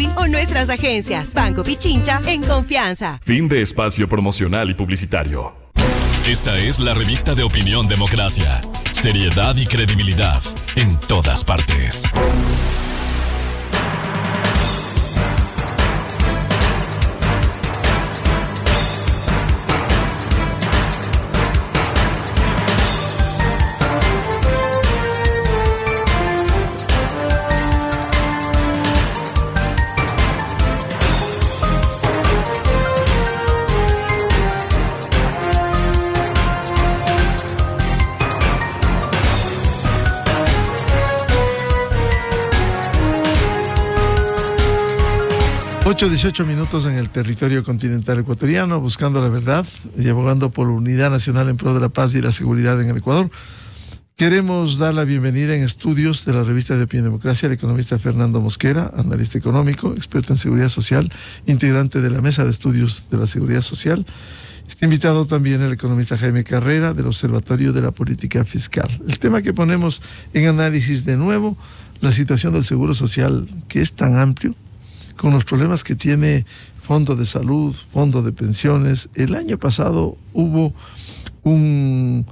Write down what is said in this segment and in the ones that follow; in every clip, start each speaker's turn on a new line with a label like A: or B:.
A: móvil o nuestras agencias. Banco Pichincha, en confianza.
B: Fin de espacio promocional y publicitario.
C: Esta es la revista de opinión Democracia. Seriedad y credibilidad en todas partes.
D: Ocho 18 minutos en el territorio continental ecuatoriano, buscando la verdad y abogando por la unidad nacional en pro de la paz y la seguridad en el Ecuador. Queremos dar la bienvenida en estudios de la revista de Opinión Democracia al economista Fernando Mosquera, analista económico, experto en seguridad social, integrante de la Mesa de Estudios de la Seguridad Social. Está invitado también el economista Jaime Carrera, del Observatorio de la Política Fiscal. El tema que ponemos en análisis de nuevo, la situación del seguro social, que es tan amplio, con los problemas que tiene fondo de salud, fondo de pensiones. El año pasado hubo un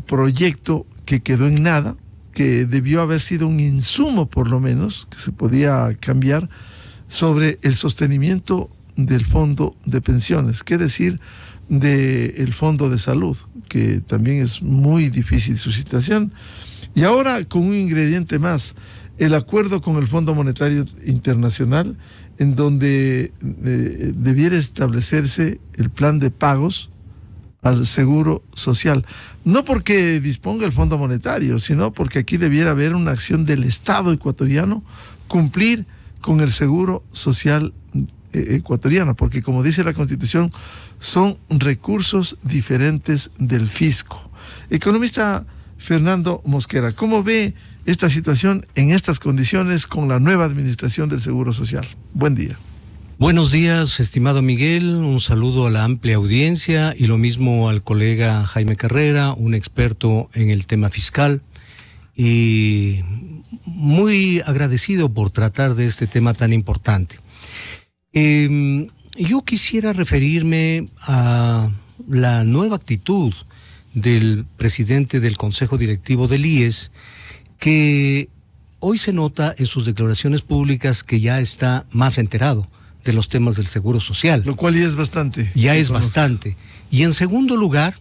D: proyecto que quedó en nada, que debió haber sido un insumo por lo menos, que se podía cambiar, sobre el sostenimiento del fondo de pensiones, qué decir del fondo de salud, que también es muy difícil su situación. Y ahora con un ingrediente más, el acuerdo con el Fondo Monetario Internacional, en donde debiera establecerse el plan de pagos al seguro social. No porque disponga el Fondo Monetario, sino porque aquí debiera haber una acción del Estado ecuatoriano, cumplir con el seguro social ecuatoriano, porque como dice la Constitución, son recursos diferentes del fisco. Economista Fernando Mosquera, ¿cómo ve esta situación en estas condiciones con la nueva administración del Seguro Social? Buen día.
E: Buenos días, estimado Miguel, un saludo a la amplia audiencia y lo mismo al colega Jaime Carrera, un experto en el tema fiscal, y muy agradecido por tratar de este tema tan importante. Yo quisiera referirme a la nueva actitud del presidente del Consejo Directivo del IES, que hoy se nota en sus declaraciones públicas que ya está más enterado de los temas del seguro social.
D: Lo cual ya es bastante.
E: Ya es bastante. Y en segundo lugar,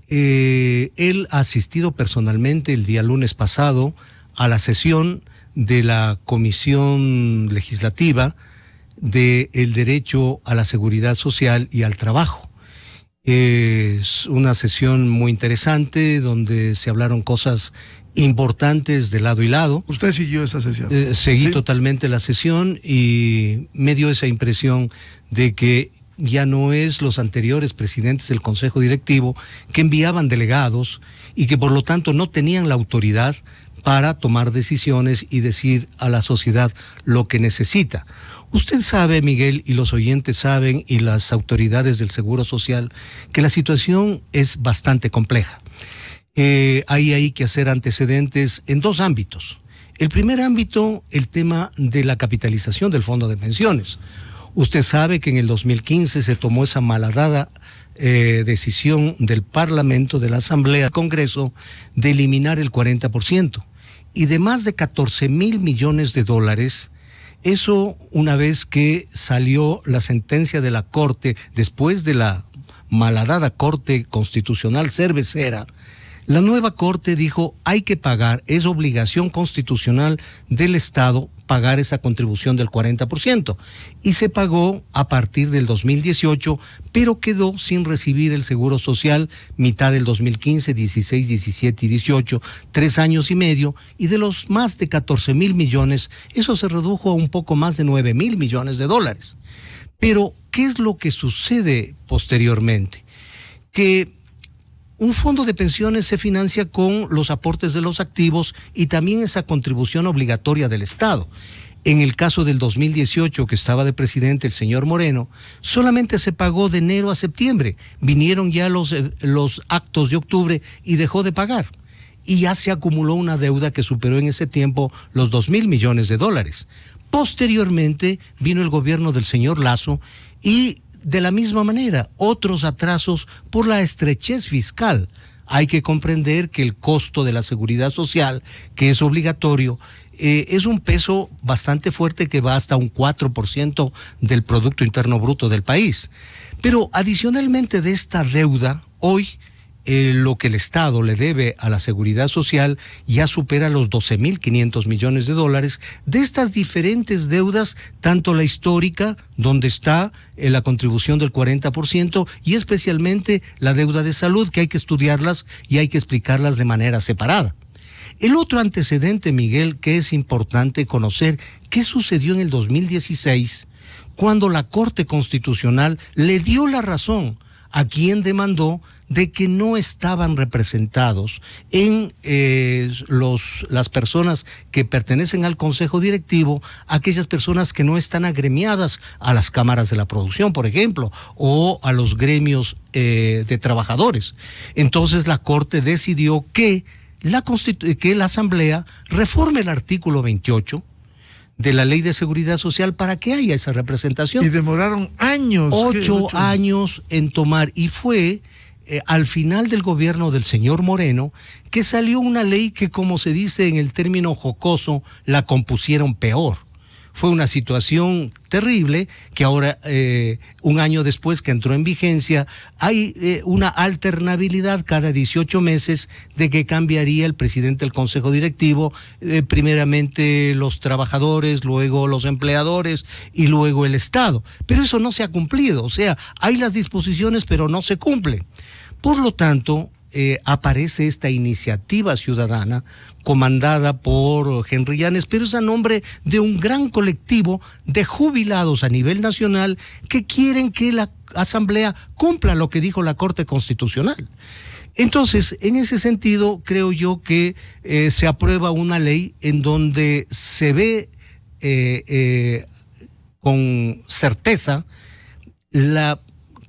E: él ha asistido personalmente el día lunes pasado a la sesión de la Comisión Legislativa del Derecho a la Seguridad Social y al Trabajo. Es una sesión muy interesante donde se hablaron cosas importantes de lado y lado.
D: ¿Usted siguió esa sesión?
E: Seguí
D: ¿Sí?
E: totalmente la sesión y me dio esa impresión de que ya no es los anteriores presidentes del Consejo Directivo que enviaban delegados y que por lo tanto no tenían la autoridad para tomar decisiones y decir a la sociedad lo que necesita. Usted sabe, Miguel, y los oyentes saben, y las autoridades del Seguro Social, que la situación es bastante compleja. Hay que hacer antecedentes en dos ámbitos. El primer ámbito, el tema de la capitalización del fondo de pensiones. Usted sabe que en el 2015 se tomó esa malhadada decisión del Parlamento, de la Asamblea, del Congreso, de eliminar el 40%. Y de más de 14,000 millones de dólares, eso una vez que salió la sentencia de la Corte, después de la malhadada Corte Constitucional Cervecera, la nueva Corte dijo hay que pagar, es obligación constitucional del Estado pagar esa contribución del 40%. Y se pagó a partir del 2018, pero quedó sin recibir el Seguro Social mitad del 2015, 16, 17 y 18, 3 años y medio, y de los más de 14,000 millones, eso se redujo a un poco más de 9,000 millones de dólares. Pero, ¿qué es lo que sucede posteriormente? Que un fondo de pensiones se financia con los aportes de los activos y también esa contribución obligatoria del Estado. En el caso del 2018, que estaba de presidente el señor Moreno, solamente se pagó de enero a septiembre. Vinieron ya los actos de octubre y dejó de pagar. Y ya se acumuló una deuda que superó en ese tiempo los 2,000 millones de dólares. Posteriormente vino el gobierno del señor Lasso y de la misma manera otros atrasos por la estrechez fiscal. Hay que comprender que el costo de la seguridad social, que es obligatorio, es un peso bastante fuerte que va hasta un 4% del Producto Interno Bruto del país. Pero adicionalmente de esta deuda, hoy lo que el Estado le debe a la seguridad social ya supera los 12.500 millones de dólares de estas diferentes deudas, tanto la histórica, donde está la contribución del 40%, y especialmente la deuda de salud, que hay que estudiarlas y hay que explicarlas de manera separada. El otro antecedente, Miguel, que es importante conocer, ¿qué sucedió en el 2016 cuando la Corte Constitucional le dio la razón a quien demandó de que no estaban representados en las personas que pertenecen al Consejo Directivo, aquellas personas que no están agremiadas a las cámaras de la producción, por ejemplo, o a los gremios de trabajadores? Entonces la Corte decidió que la Asamblea reforme el artículo 28 de la Ley de Seguridad Social para que haya esa representación.
D: Y demoraron años.
E: 8 años en tomar, y fue al final del gobierno del señor Moreno que salió una ley que, como se dice en el término jocoso, la compusieron peor. Fue una situación terrible que ahora, un año después que entró en vigencia, hay una alternabilidad cada 18 meses de que cambiaría el presidente del Consejo Directivo, primeramente los trabajadores, luego los empleadores y luego el Estado. Pero eso no se ha cumplido, o sea, hay las disposiciones pero no se cumplen. Por lo tanto, aparece esta iniciativa ciudadana comandada por Henry Llanes, pero es a nombre de un gran colectivo de jubilados a nivel nacional que quieren que la Asamblea cumpla lo que dijo la Corte Constitucional. Entonces, en ese sentido, creo yo que se aprueba una ley en donde se ve con certeza,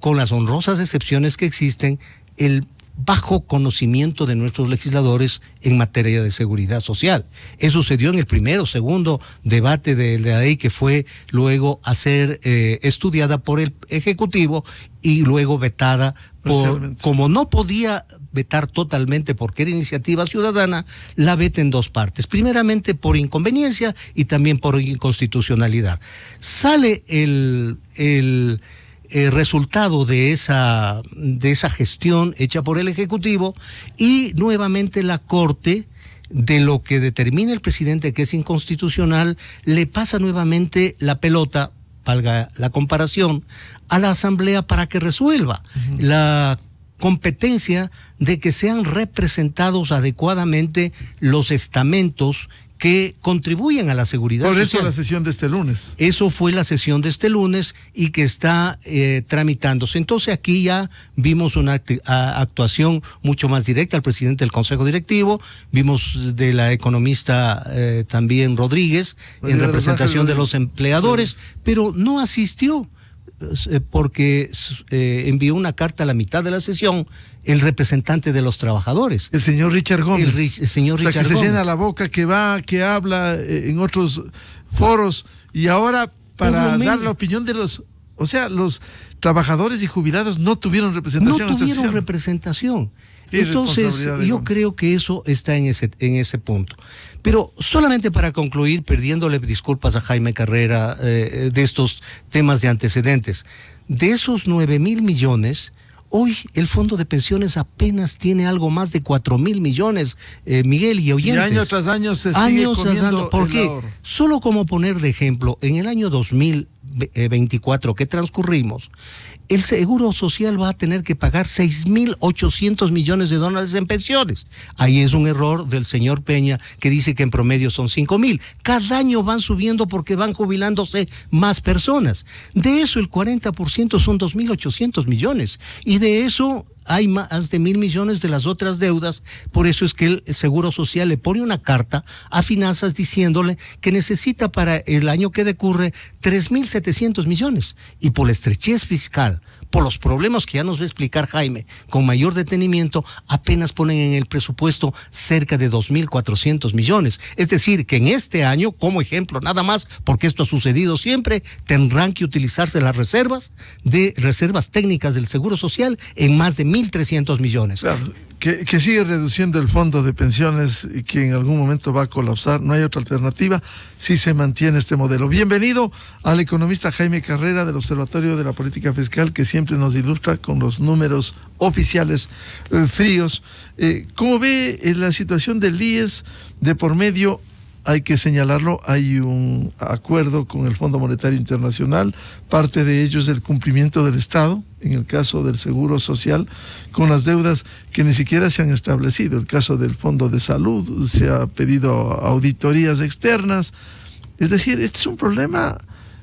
E: con las honrosas excepciones que existen, el bajo conocimiento de nuestros legisladores en materia de seguridad social. Eso sucedió en el primero, segundo debate de la ley, que fue luego a ser estudiada por el Ejecutivo y luego vetada como no podía vetar totalmente porque era iniciativa ciudadana, la veta en dos partes. Primeramente por inconveniencia y también por inconstitucionalidad. Sale el resultado de esa gestión hecha por el Ejecutivo, y nuevamente la Corte, de lo que determina el presidente que es inconstitucional, le pasa nuevamente la pelota, valga la comparación, a la Asamblea para que resuelva la competencia de que sean representados adecuadamente los estamentos que contribuyen a la seguridad social.
D: Por eso la sesión de este lunes.
E: Eso fue la sesión de este lunes y que está tramitándose. Entonces aquí ya vimos una actuación mucho más directa al presidente del Consejo Directivo, vimos de la economista también Rodríguez en representación de los empleadores, pero no asistió porque envió una carta a la mitad de la sesión el representante de los trabajadores.
D: El señor Richard Gómez.
E: El señor Richard
D: Gómez. Se llena
E: Gómez.
D: la boca, que habla en otros foros, y ahora para dar la opinión de los trabajadores y jubilados no tuvieron representación.
E: No tuvieron representación. Entonces, yo creo que eso está en ese punto. Pero solamente para concluir, perdiéndole disculpas a Jaime Carrera de estos temas de antecedentes, de esos 9.000 millones, hoy el Fondo de Pensiones apenas tiene algo más de 4.000 millones, Miguel y oyentes.
D: Y año tras año se sigue comiendo
E: ¿Por qué?
D: el ahorro.
E: Solo como poner de ejemplo, en el año 2024 que transcurrimos, el Seguro Social va a tener que pagar 6.800 millones de dólares en pensiones. Ahí es un error del señor Peña, que dice que en promedio son 5.000. Cada año van subiendo porque van jubilándose más personas. De eso el 40% son 2.800 millones. Y de eso hay más de 1.000 millones de las otras deudas. Por eso es que el Seguro Social le pone una carta a Finanzas diciéndole que necesita para el año que decurre 3.700 millones. Y por la estrechez fiscal, por los problemas que ya nos va a explicar Jaime con mayor detenimiento, apenas ponen en el presupuesto cerca de 2.400 millones. Es decir, que en este año, como ejemplo nada más, porque esto ha sucedido siempre, tendrán que utilizarse las reservas técnicas del Seguro Social en más de 1.300 millones.
D: Claro, que sigue reduciendo el fondo de pensiones y que en algún momento va a colapsar. No hay otra alternativa si se mantiene este modelo. Bienvenido al economista Jaime Carrera del Observatorio de la Política Fiscal, que siempre nos ilustra con los números oficiales fríos. ¿Cómo ve la situación del IES de por medio? Hay que señalarlo, hay un acuerdo con el Fondo Monetario Internacional, parte de ello es el cumplimiento del Estado, en el caso del Seguro Social, con las deudas que ni siquiera se han establecido. El caso del Fondo de Salud, se ha pedido auditorías externas. Es decir, este es un problema,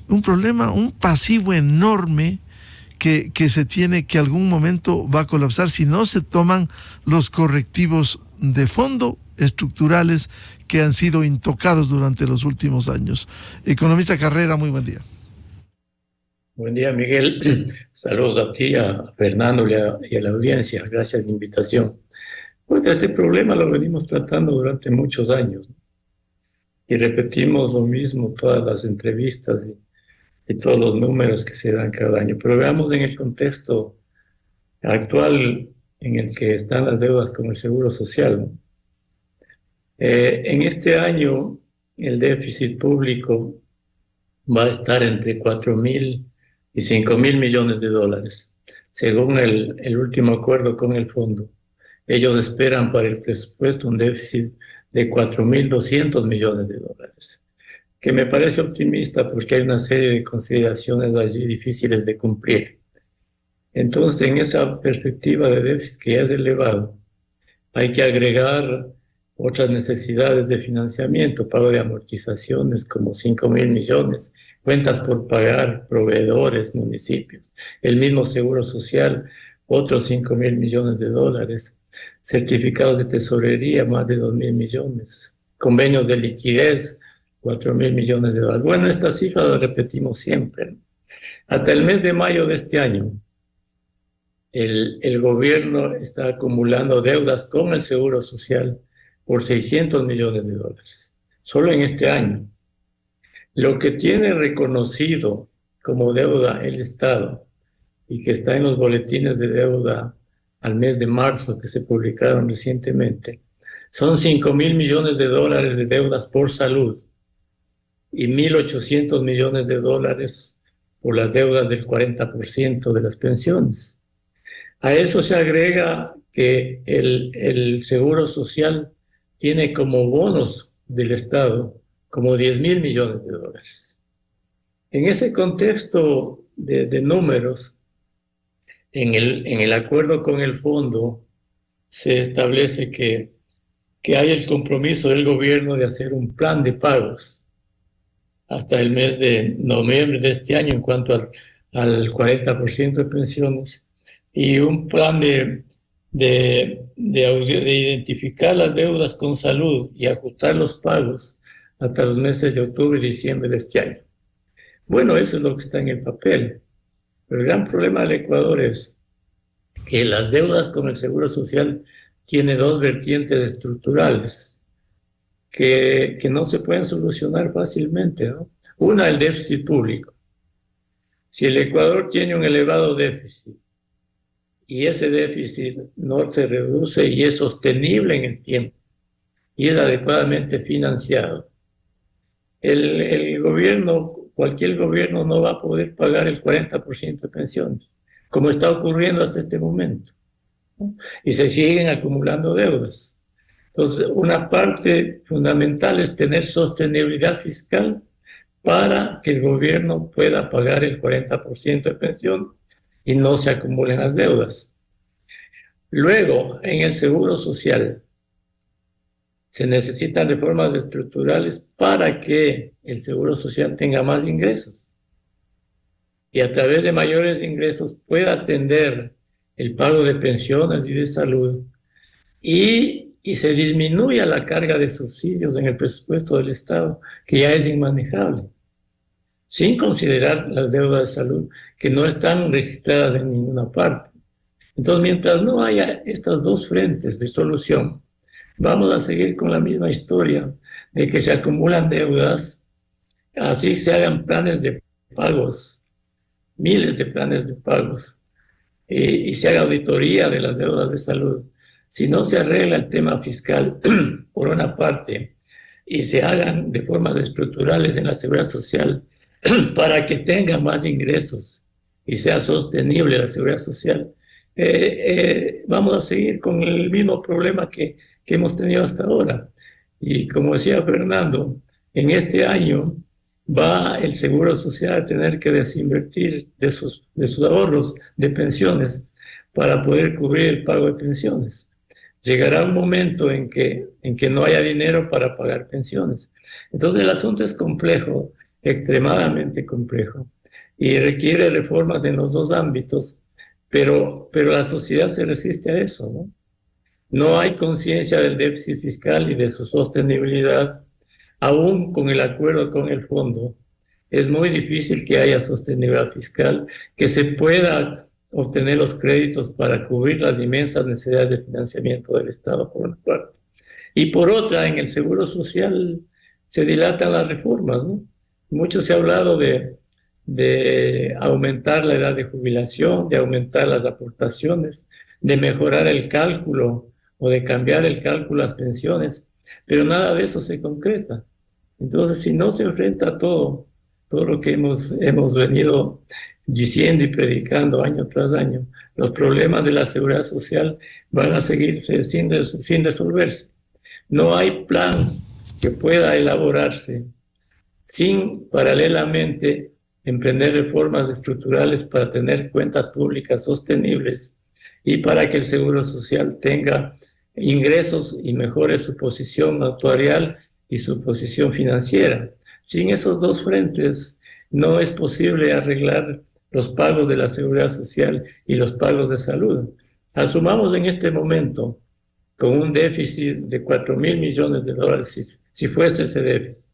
D: un pasivo enorme que se tiene, que algún momento va a colapsar si no se toman los correctivos de fondo estructurales que han sido intocados durante los últimos años. Economista Carrera, muy buen día.
F: Buen día, Miguel. Saludos a ti, a Fernando y a la audiencia. Gracias por la invitación. Pues este problema lo venimos tratando durante muchos años, ¿no? Y repetimos lo mismo todas las entrevistas y todos los números que se dan cada año. Pero veamos en el contexto actual en el que están las deudas con el Seguro Social, ¿no? En este año el déficit público va a estar entre 4.000 y 5.000 millones de dólares, según el último acuerdo con el fondo. Ellos esperan para el presupuesto un déficit de 4.200 millones de dólares, que me parece optimista porque hay una serie de consideraciones allí difíciles de cumplir. Entonces, en esa perspectiva de déficit que ya es elevado, hay que agregar otras necesidades de financiamiento, pago de amortizaciones como 5.000 millones, cuentas por pagar, proveedores, municipios, el mismo Seguro Social, otros 5.000 millones de dólares, certificados de tesorería, más de 2.000 millones, convenios de liquidez, 4.000 millones de dólares. Bueno, estas cifras las repetimos siempre. Hasta el mes de mayo de este año, el gobierno está acumulando deudas con el Seguro Social por 600 millones de dólares, solo en este año. Lo que tiene reconocido como deuda el Estado y que está en los boletines de deuda al mes de marzo que se publicaron recientemente, son 5.000 millones de dólares de deudas por salud y 1.800 millones de dólares por las deudas del 40% de las pensiones. A eso se agrega que el Seguro Social tiene como bonos del Estado como 10.000 millones de dólares. En ese contexto de números, en el acuerdo con el fondo se establece que hay el compromiso del gobierno de hacer un plan de pagos hasta el mes de noviembre de este año en cuanto al 40% de pensiones y un plan de identificar las deudas con salud y ajustar los pagos hasta los meses de octubre y diciembre de este año. Bueno, eso es lo que está en el papel. Pero el gran problema del Ecuador es que las deudas con el Seguro Social tienen dos vertientes estructurales que no se pueden solucionar fácilmente, ¿no? Una, el déficit público. Si el Ecuador tiene un elevado déficit, y ese déficit no se reduce y es sostenible en el tiempo y es adecuadamente financiado, el gobierno, cualquier gobierno no va a poder pagar el 40% de pensiones, como está ocurriendo hasta este momento, ¿no? Y se siguen acumulando deudas. Entonces, una parte fundamental es tener sostenibilidad fiscal para que el gobierno pueda pagar el 40% de pensión y no se acumulen las deudas. Luego, en el Seguro Social, se necesitan reformas estructurales para que el Seguro Social tenga más ingresos y a través de mayores ingresos pueda atender el pago de pensiones y de salud, y se disminuya la carga de subsidios en el presupuesto del Estado, que ya es inmanejable, sin considerar las deudas de salud que no están registradas en ninguna parte. Entonces, mientras no haya estas dos frentes de solución, vamos a seguir con la misma historia de que se acumulan deudas, así se hagan planes de pagos, miles de planes de pagos, y se haga auditoría de las deudas de salud. Si no se arregla el tema fiscal por una parte y se hagan reformas estructurales en la seguridad social para que tenga más ingresos y sea sostenible la seguridad social, vamos a seguir con el mismo problema que hemos tenido hasta ahora. Y como decía Fernando, en este año va el Seguro Social a tener que desinvertir de sus ahorros de pensiones para poder cubrir el pago de pensiones. Llegará un momento en que no haya dinero para pagar pensiones. Entonces el asunto es complejo, extremadamente complejo, y requiere reformas en los dos ámbitos, pero la sociedad se resiste a eso, ¿no? No hay conciencia del déficit fiscal y de su sostenibilidad, aún con el acuerdo con el fondo. Es muy difícil que haya sostenibilidad fiscal, que se pueda obtener los créditos para cubrir las inmensas necesidades de financiamiento del Estado, por una parte. Y por otra, en el Seguro Social se dilatan las reformas, ¿no? Mucho se ha hablado de aumentar la edad de jubilación, de aumentar las aportaciones, de mejorar el cálculo o de cambiar el cálculo a las pensiones, pero nada de eso se concreta. Entonces, si no se enfrenta todo lo que hemos venido diciendo y predicando año tras año, los problemas de la seguridad social van a seguirse sin resolverse. No hay plan que pueda elaborarse sin paralelamente emprender reformas estructurales para tener cuentas públicas sostenibles y para que el Seguro Social tenga ingresos y mejore su posición actuarial y su posición financiera. Sin esos dos frentes no es posible arreglar los pagos de la seguridad social y los pagos de salud. Asumamos en este momento con un déficit de 4.000 millones de dólares, si fuese ese déficit,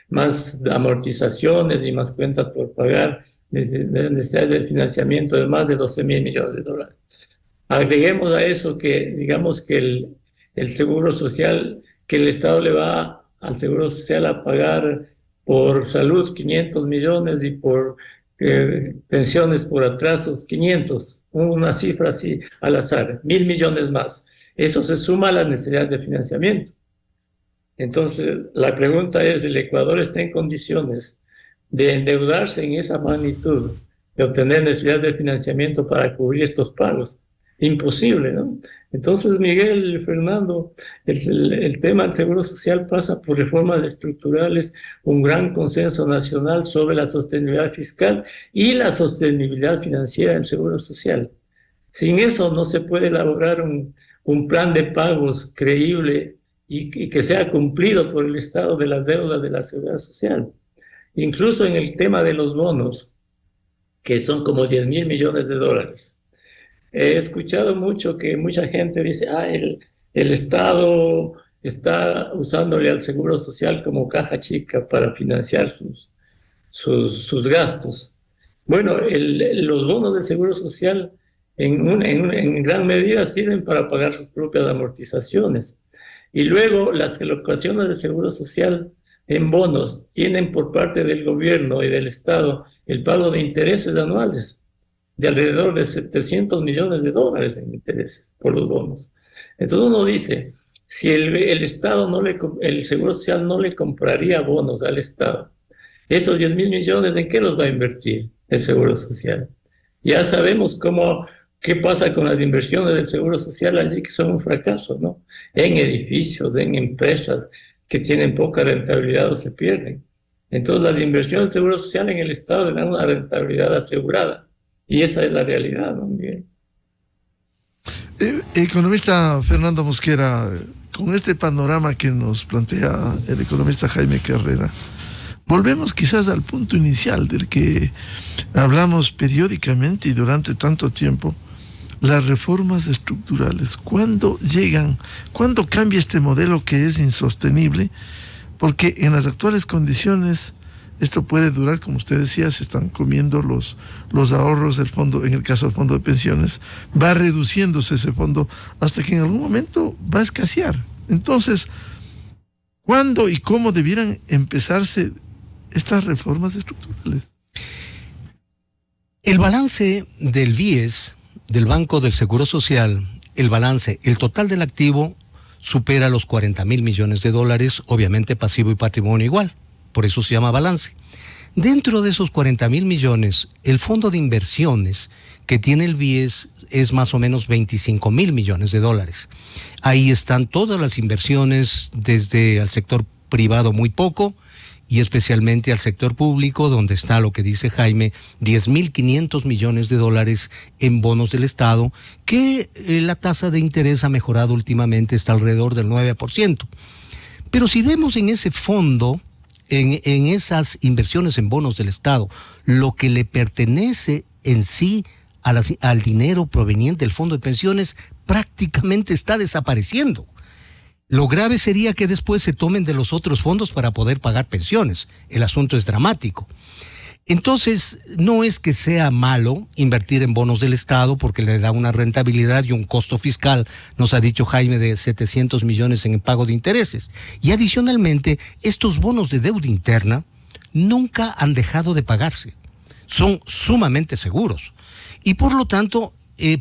F: más amortizaciones y más cuentas por pagar, necesidades de financiamiento de más de 12.000 millones de dólares. Agreguemos a eso que, digamos que el Seguro Social, que el Estado le va al Seguro Social a pagar por salud 500 millones y por pensiones por atrasos 500, una cifra así al azar, 1.000 millones más. Eso se suma a las necesidades de financiamiento. Entonces, la pregunta es, ¿el Ecuador está en condiciones de endeudarse en esa magnitud, de obtener necesidades de financiamiento para cubrir estos pagos? Imposible, ¿no? Entonces, Miguel, Fernando, el tema del Seguro Social pasa por reformas estructurales, un gran consenso nacional sobre la sostenibilidad fiscal y la sostenibilidad financiera del Seguro Social. Sin eso no se puede elaborar un plan de pagos creíble y que sea cumplido por el Estado de las deudas de la Seguridad Social. Incluso en el tema de los bonos, que son como 10.000 millones de dólares. He escuchado mucho que mucha gente dice, el Estado está usándole al Seguro Social como caja chica para financiar sus gastos. Bueno, los bonos del Seguro Social en gran medida sirven para pagar sus propias amortizaciones. Y luego las alocaciones de Seguro Social en bonos tienen por parte del gobierno y del Estado el pago de intereses anuales de alrededor de 700 millones de dólares en intereses por los bonos. Entonces uno dice, si el Estado el Seguro Social no le compraría bonos al Estado, esos 10.000 millones, ¿en qué los va a invertir el Seguro Social? Ya sabemos qué pasa con las inversiones del Seguro Social allí, que son un fracaso, ¿no? En edificios, en empresas que tienen poca rentabilidad o se pierden. Entonces las inversiones del Seguro Social en el Estado le dan una rentabilidad asegurada. Y esa es la realidad, ¿no, Miguel?
D: Economista Fernando Mosquera, con este panorama que nos plantea el economista Jaime Carrera, volvemos quizás al punto inicial del que hablamos periódicamente y durante tanto tiempo, las reformas estructurales. ¿Cuándo llegan? ¿Cuándo cambia este modelo que es insostenible? Porque en las actuales condiciones esto puede durar, como usted decía, se están comiendo los ahorros del fondo, en el caso del fondo de pensiones, va reduciéndose ese fondo hasta que en algún momento va a escasear. Entonces, ¿cuándo y cómo debieran empezarse estas reformas estructurales?
E: El balance del BIES, del Banco del Seguro Social, el total del activo supera los 40,000 millones de dólares, obviamente pasivo y patrimonio igual, por eso se llama balance. Dentro de esos 40,000 millones, el fondo de inversiones que tiene el BIES es más o menos 25,000 millones de dólares. Ahí están todas las inversiones, desde al sector privado muy poco, y especialmente al sector público, donde está lo que dice Jaime, 10,500 millones de dólares en bonos del Estado, que la tasa de interés ha mejorado últimamente, está alrededor del 9%. Pero si vemos en ese fondo, en esas inversiones en bonos del Estado, lo que le pertenece en sí al dinero proveniente del fondo de pensiones prácticamente está desapareciendo. Lo grave sería que después se tomen de los otros fondos para poder pagar pensiones. El asunto es dramático. Entonces, no es que sea malo invertir en bonos del Estado porque le da una rentabilidad y un costo fiscal, nos ha dicho Jaime, de 700 millones en el pago de intereses. Y adicionalmente, estos bonos de deuda interna nunca han dejado de pagarse. Son sumamente seguros. Y por lo tanto,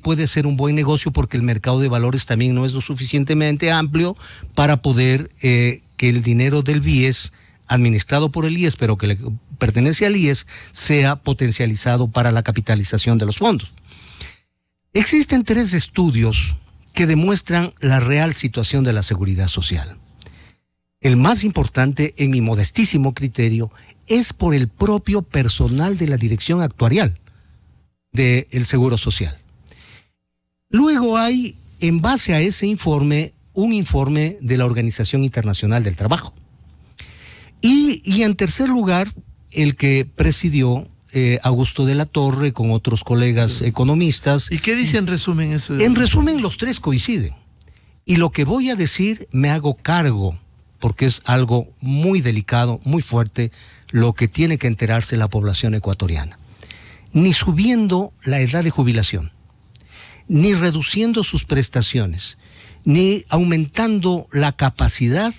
E: puede ser un buen negocio porque el mercado de valores también no es lo suficientemente amplio para poder que el dinero del BIES, administrado por el IES, pero que le pertenece al IES, sea potencializado para la capitalización de los fondos. Existen 3 estudios que demuestran la real situación de la seguridad social. El más importante, en mi modestísimo criterio, es por el propio personal de la Dirección Actuarial del Seguro Social. Luego hay, en base a ese informe, un informe de la Organización Internacional del Trabajo. Y en tercer lugar, el que presidió Augusto de la Torre con otros colegas economistas.
D: ¿Y qué dice en resumen eso?
E: En resumen, los 3 coinciden. Y lo que voy a decir me hago cargo, porque es algo muy delicado, muy fuerte, lo que tiene que enterarse la población ecuatoriana. Ni subiendo la edad de jubilación, ni reduciendo sus prestaciones, ni aumentando la capacidad,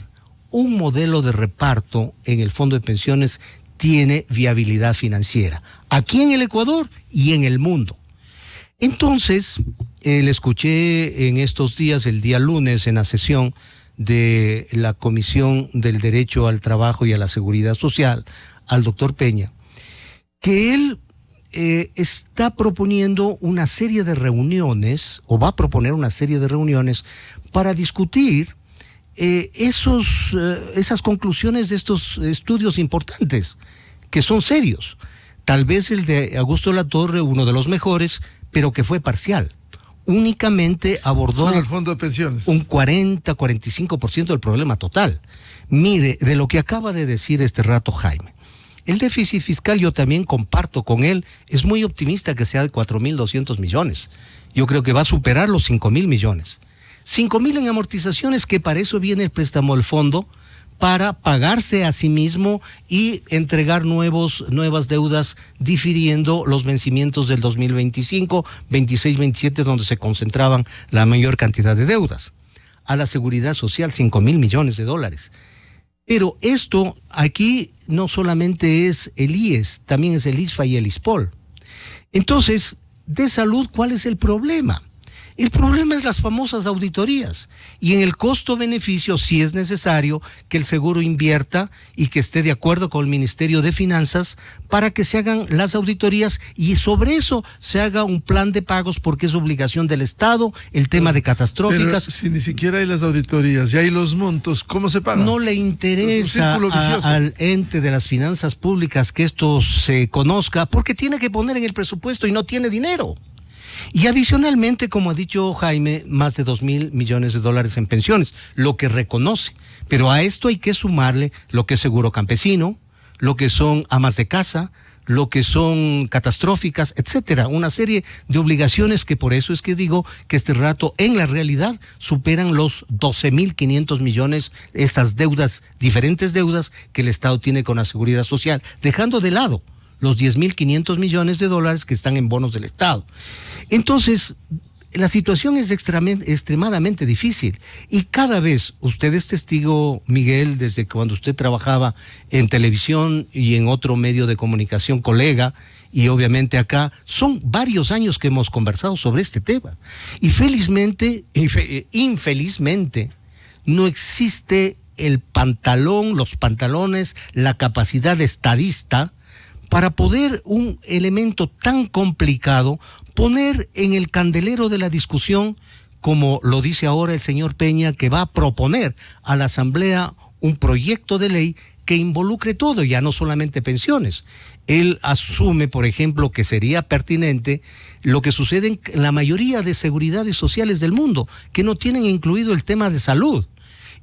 E: un modelo de reparto en el fondo de pensiones tiene viabilidad financiera, aquí en el Ecuador y en el mundo. Entonces, le escuché en estos días, el día lunes, en la sesión de la Comisión del Derecho al Trabajo y a la Seguridad Social, al doctor Peña, que él está proponiendo una serie de reuniones, o va a proponer una serie de reuniones para discutir esas conclusiones de estos estudios importantes, que son serios. Tal vez el de Augusto de la Torre, uno de los mejores, pero que fue parcial. Únicamente abordó
D: solo el fondo de pensiones,
E: un 40-45% del problema total. Mire, de lo que acaba de decir este rato Jaime, el déficit fiscal, yo también comparto con él, es muy optimista que sea de 4,200 millones. Yo creo que va a superar los 5,000 millones. 5,000 en amortizaciones, que para eso viene el préstamo del fondo, para pagarse a sí mismo y entregar nuevas deudas, difiriendo los vencimientos del 2025, 26, 27, donde se concentraban la mayor cantidad de deudas. A la seguridad social, 5,000 millones de dólares. Pero esto aquí no solamente es el IES, también es el ISFA y el ISPOL. Entonces, de salud, ¿cuál es el problema? El problema es las famosas auditorías, y en el costo-beneficio sí es necesario que el seguro invierta y que esté de acuerdo con el Ministerio de Finanzas para que se hagan las auditorías y sobre eso se haga un plan de pagos, porque es obligación del Estado el tema de catastróficas.
D: Pero si ni siquiera hay las auditorías y hay los montos, ¿cómo se pagan?
E: No le interesa al ente de las finanzas públicas que esto se conozca, porque tiene que poner en el presupuesto y no tiene dinero. Y adicionalmente, como ha dicho Jaime, más de 2,000 millones de dólares en pensiones, lo que reconoce. Pero a esto hay que sumarle lo que es seguro campesino, lo que son amas de casa, lo que son catastróficas, etcétera. Una serie de obligaciones que por eso es que digo que este rato en la realidad superan los 12.500 millones, estas deudas, diferentes deudas que el Estado tiene con la Seguridad Social, dejando de lado los 10.500 millones de dólares que están en bonos del Estado. Entonces, la situación es extremadamente difícil y cada vez, usted es testigo, Miguel, desde cuando usted trabajaba en televisión y en otro medio de comunicación, colega, y obviamente acá, son varios años que hemos conversado sobre este tema. Y felizmente, infelizmente, no existe el pantalón, los pantalones, la capacidad estadista para poder un elemento tan complicado poner en el candelero de la discusión, como lo dice ahora el señor Peña, que va a proponer a la Asamblea un proyecto de ley que involucre todo, ya no solamente pensiones. Él asume, por ejemplo, que sería pertinente lo que sucede en la mayoría de seguridades sociales del mundo, que no tienen incluido el tema de salud,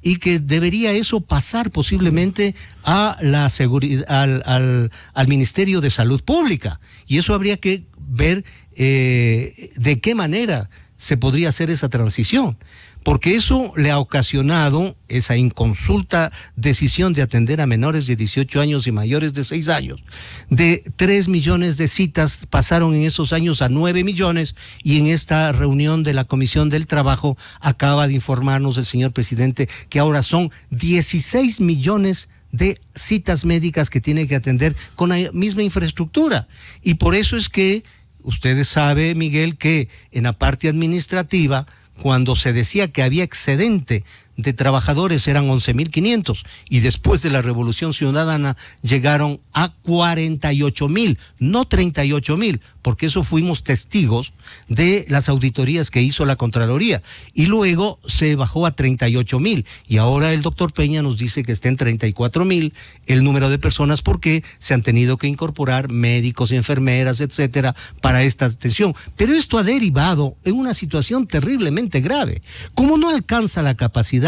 E: y que debería eso pasar posiblemente a la seguridad, al Ministerio de Salud Pública. Y eso habría que ver de qué manera se podría hacer esa transición, porque eso le ha ocasionado esa inconsulta decisión de atender a menores de 18 años y mayores de 6 años. De 3 millones de citas pasaron en esos años a 9 millones, y en esta reunión de la Comisión del Trabajo acaba de informarnos el señor presidente que ahora son 16 millones de citas médicas que tiene que atender con la misma infraestructura. Y por eso es que ustedes saben, Miguel, que en la parte administrativa, cuando se decía que había excedente de trabajadores eran 11.500 y después de la Revolución Ciudadana llegaron a 48.000, no 38.000, porque eso fuimos testigos de las auditorías que hizo la Contraloría, y luego se bajó a 38.000 y ahora el doctor Peña nos dice que está en 34.000 el número de personas, porque se han tenido que incorporar médicos, enfermeras, etcétera, para esta atención. Pero esto ha derivado en una situación terriblemente grave. Como no alcanza la capacidad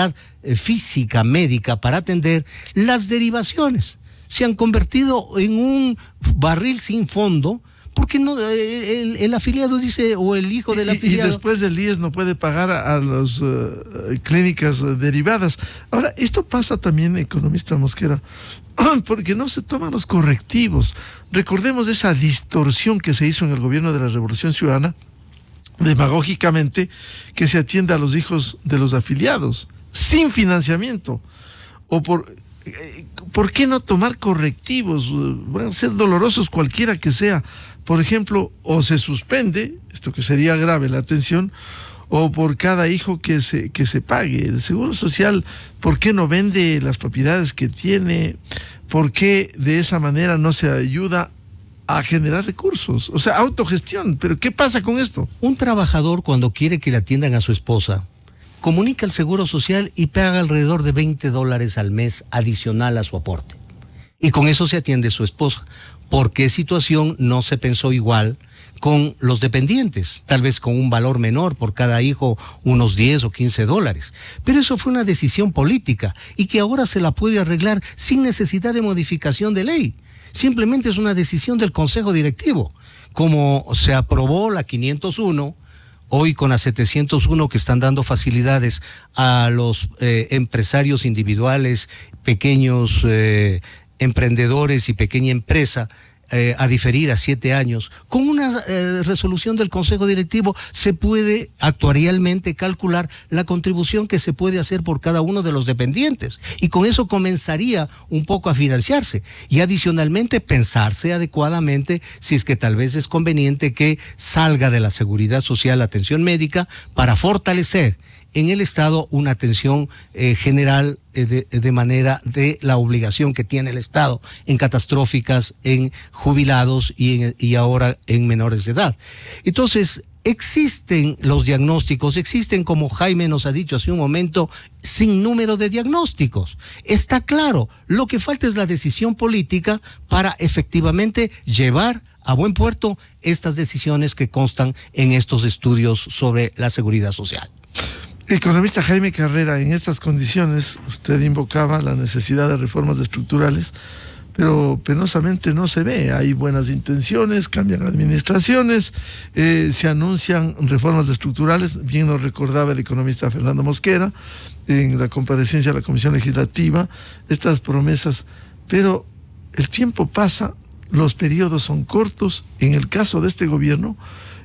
E: física, médica para atender, las derivaciones se han convertido en un barril sin fondo, porque no el afiliado dice, o el hijo del afiliado.
D: Y después del IES no puede pagar a las clínicas derivadas. Ahora, esto pasa también, economista Mosquera, porque no se toman los correctivos. Recordemos esa distorsión que se hizo en el gobierno de la Revolución Ciudadana, demagógicamente, que se atienda a los hijos de los afiliados sin financiamiento. O ¿por qué no tomar correctivos? Van a ser dolorosos cualquiera que sea. Por ejemplo, o se suspende, esto que sería grave, la atención, o por cada hijo que se pague. El Seguro Social, ¿por qué no vende las propiedades que tiene? ¿Por qué de esa manera no se ayuda a generar recursos? O sea, autogestión. ¿Pero qué pasa con esto?
E: Un trabajador, cuando quiere que le atiendan a su esposa, comunica al Seguro Social y paga alrededor de $20 al mes adicional a su aporte. Y con eso se atiende a su esposa. ¿Por qué situación no se pensó igual con los dependientes? Tal vez con un valor menor, por cada hijo unos 10 o 15 dólares. Pero eso fue una decisión política y que ahora se la puede arreglar sin necesidad de modificación de ley. Simplemente es una decisión del Consejo Directivo. Como se aprobó la 501, hoy con la 701, que están dando facilidades a los empresarios individuales, pequeños emprendedores y pequeña empresa, a diferir a 7 años. Con una resolución del Consejo Directivo se puede actuarialmente calcular la contribución que se puede hacer por cada uno de los dependientes, y con eso comenzaría un poco a financiarse, y adicionalmente pensarse adecuadamente si es que tal vez es conveniente que salga de la Seguridad Social la atención médica para fortalecer en el Estado una atención general de manera de la obligación que tiene el Estado en catastróficas, en jubilados y ahora en menores de edad. Entonces, existen los diagnósticos, existen, como Jaime nos ha dicho hace un momento, sin número de diagnósticos. Está claro, lo que falta es la decisión política para efectivamente llevar a buen puerto estas decisiones que constan en estos estudios sobre la seguridad social.
D: Economista Jaime Carrera, en estas condiciones usted invocaba la necesidad de reformas estructurales pero penosamente no se ve. Hay buenas intenciones, cambian administraciones, se anuncian reformas estructurales, bien nos recordaba el economista Fernando Mosquera en la comparecencia de la Comisión Legislativa, estas promesas, pero el tiempo pasa, los periodos son cortos. En el caso de este gobierno,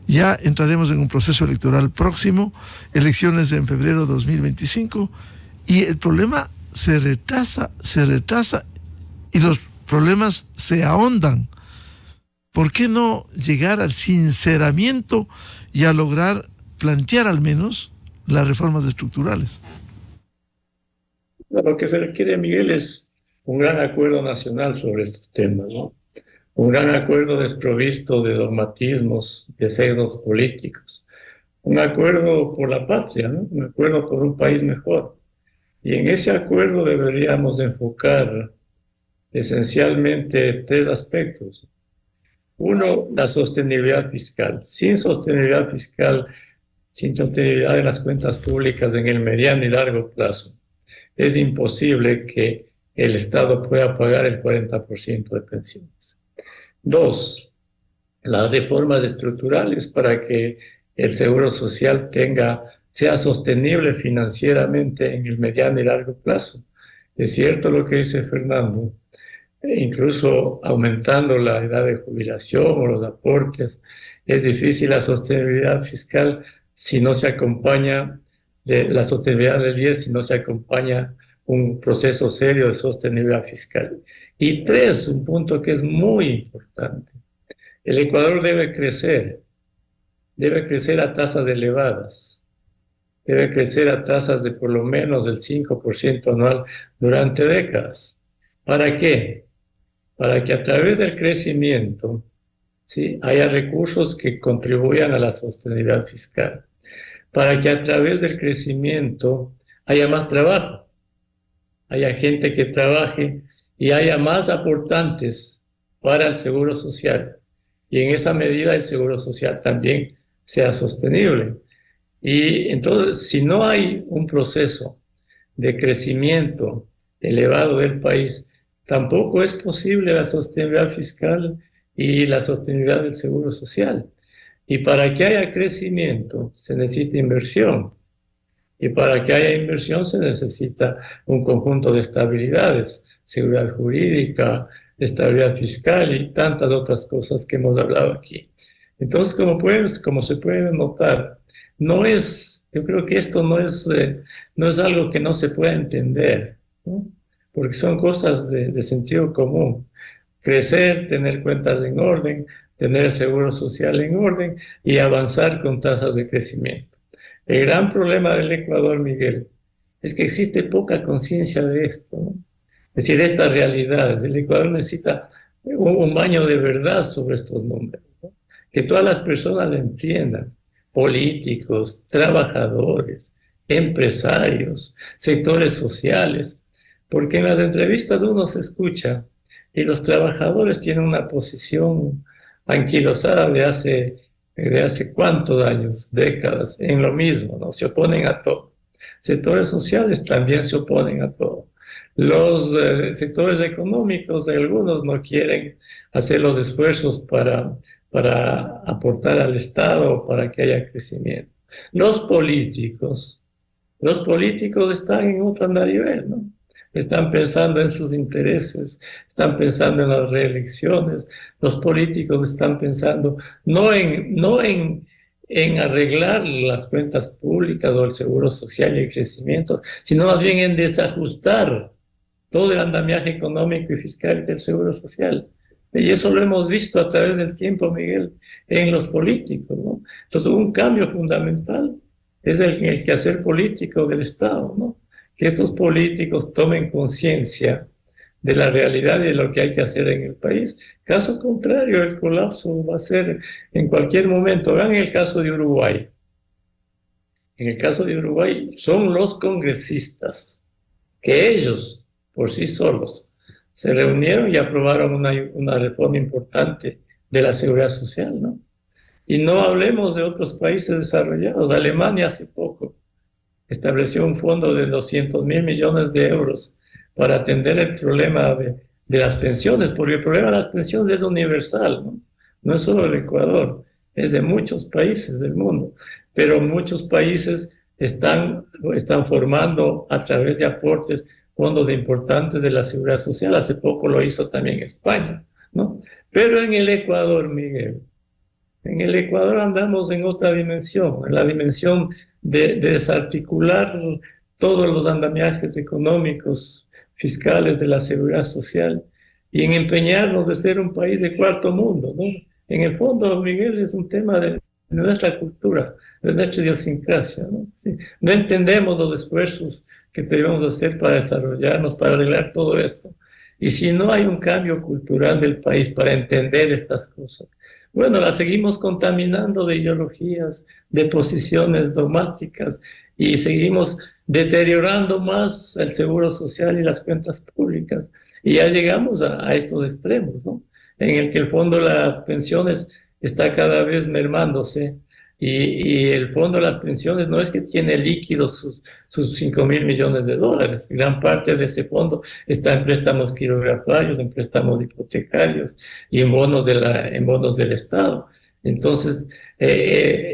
D: ya entraremos en un proceso electoral próximo, elecciones en febrero de 2025, y el problema se retrasa y los problemas se ahondan. ¿Por qué no llegar al sinceramiento y a lograr plantear al menos las reformas estructurales?
F: Lo que se requiere, Miguel, es un gran acuerdo nacional sobre estos temas, ¿no? Un gran acuerdo desprovisto de dogmatismos, de sesgos políticos. Un acuerdo por la patria, ¿no? Un acuerdo por un país mejor. Y en ese acuerdo deberíamos enfocar esencialmente tres aspectos. Uno, la sostenibilidad fiscal. Sin sostenibilidad fiscal, sin sostenibilidad de las cuentas públicas en el mediano y largo plazo, es imposible que el Estado pueda pagar el 40% de pensiones. Dos, las reformas estructurales para que el seguro social sea sostenible financieramente en el mediano y largo plazo. Es cierto lo que dice Fernando, incluso aumentando la edad de jubilación o los aportes, es difícil la sostenibilidad fiscal si no se acompaña de la sostenibilidad del IES, si no se acompaña un proceso serio de sostenibilidad fiscal. Y tres, un punto que es muy importante. El Ecuador debe crecer a tasas elevadas, debe crecer a tasas de por lo menos del 5% anual durante décadas. ¿Para qué? Para que a través del crecimiento, ¿sí?, haya recursos que contribuyan a la sostenibilidad fiscal. Para que a través del crecimiento haya más trabajo, haya gente que trabaje y haya más aportantes para el seguro social. Y en esa medida el seguro social también sea sostenible. Y entonces, si no hay un proceso de crecimiento elevado del país, tampoco es posible la sostenibilidad fiscal y la sostenibilidad del seguro social. Y para que haya crecimiento se necesita inversión. Y para que haya inversión se necesita un conjunto de estabilidades, seguridad jurídica, estabilidad fiscal y tantas otras cosas que hemos hablado aquí. Entonces, como se puede notar, yo creo que esto no es algo que no se pueda entender, ¿no? Porque son cosas de sentido común. Crecer, tener cuentas en orden, tener el seguro social en orden y avanzar con tasas de crecimiento. El gran problema del Ecuador, Miguel, es que existe poca conciencia de esto, ¿no? Es decir, de estas realidades. El Ecuador necesita un baño de verdad sobre estos números, ¿no? Que todas las personas entiendan, políticos, trabajadores, empresarios, sectores sociales, porque en las entrevistas uno se escucha y los trabajadores tienen una posición anquilosada de hace cuántos años, décadas, en lo mismo, ¿no? Se oponen a todo. Sectores sociales también se oponen a todo. Los sectores económicos, algunos no quieren hacer los esfuerzos para aportar al Estado, para que haya crecimiento. Los políticos están en otro andarivel, ¿no? Están pensando en sus intereses, están pensando en las reelecciones. Los políticos están pensando no en arreglar las cuentas públicas o el seguro social y el crecimiento, sino más bien en desajustar todo el andamiaje económico y fiscal del seguro social. Y eso lo hemos visto a través del tiempo, Miguel, en los políticos, ¿no? Entonces, un cambio fundamental es el quehacer político del Estado, ¿no? Que estos políticos tomen conciencia de la realidad y de lo que hay que hacer en el país. Caso contrario, el colapso va a ser en cualquier momento. Vean el caso de Uruguay. En el caso de Uruguay son los congresistas que ellos, por sí solos, se reunieron y aprobaron una reforma importante de la seguridad social, ¿no? Y no hablemos de otros países desarrollados. Alemania hace poco estableció un fondo de 200.000 millones de euros para atender el problema de las pensiones, porque el problema de las pensiones es universal, ¿no? No es solo el Ecuador, es de muchos países del mundo, pero muchos países están formando a través de aportes fondos importantes de la Seguridad Social. Hace poco lo hizo también España, ¿no? Pero en el Ecuador, Miguel, en el Ecuador andamos en otra dimensión, en la dimensión de desarticular todos los andamiajes económicos, fiscales de la Seguridad Social y en empeñarnos de ser un país de cuarto mundo, ¿no? En el fondo, Miguel, es un tema de nuestra cultura, de nuestra idiosincrasia, ¿no? Sí. No entendemos los esfuerzos que debemos hacer para desarrollarnos, para arreglar todo esto. Y si no hay un cambio cultural del país para entender estas cosas, bueno, las seguimos contaminando de ideologías, de posiciones dogmáticas y seguimos deteriorando más el seguro social y las cuentas públicas. Y ya llegamos a estos extremos, ¿no? En el que el fondo de las pensiones está cada vez mermándose y el fondo de las pensiones no es que tiene líquidos sus 5.000 millones de dólares. Gran parte de ese fondo está en préstamos quirografarios, en préstamos hipotecarios y en bonos del Estado. Entonces,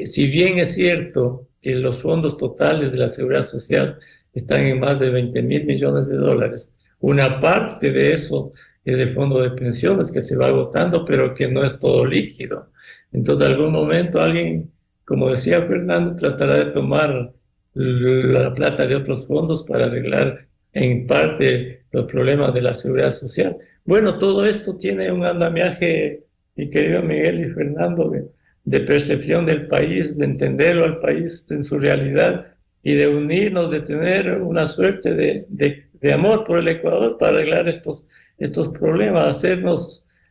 F: si bien es cierto que los fondos totales de la Seguridad Social están en más de 20.000 millones de dólares, una parte de eso es el fondo de pensiones que se va agotando, pero que no es todo líquido. Entonces, en algún momento alguien, como decía Fernando, tratará de tomar la plata de otros fondos para arreglar en parte los problemas de la Seguridad Social. Bueno, todo esto tiene un andamiaje, mi querido Miguel y Fernando, de percepción del país, de entenderlo al país en su realidad y de unirnos, de tener una suerte de amor por el Ecuador para arreglar estos problemas,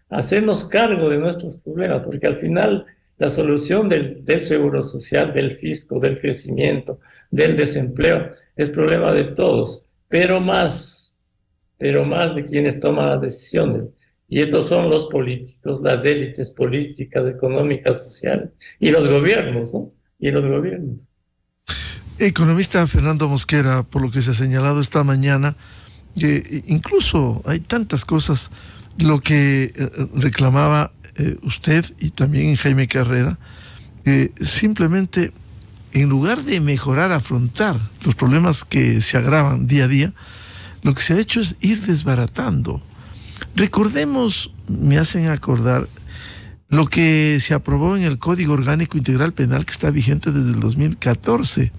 F: hacernos cargo de nuestros problemas, porque al final la solución del seguro social, del fisco, del crecimiento, del desempleo, es problema de todos, pero más de quienes toman las decisiones. Y estos son los políticos, las élites políticas, económicas, sociales, y los gobiernos, ¿no? Y los gobiernos.
D: Economista Fernando Mosquera, por lo que se ha señalado esta mañana, incluso hay tantas cosas, lo que reclamaba usted y también Jaime Carrera, simplemente en lugar de mejorar, afrontar los problemas que se agravan día a día, lo que se ha hecho es ir desbaratando. Recordemos, me hacen acordar, lo que se aprobó en el Código Orgánico Integral Penal que está vigente desde el 2014.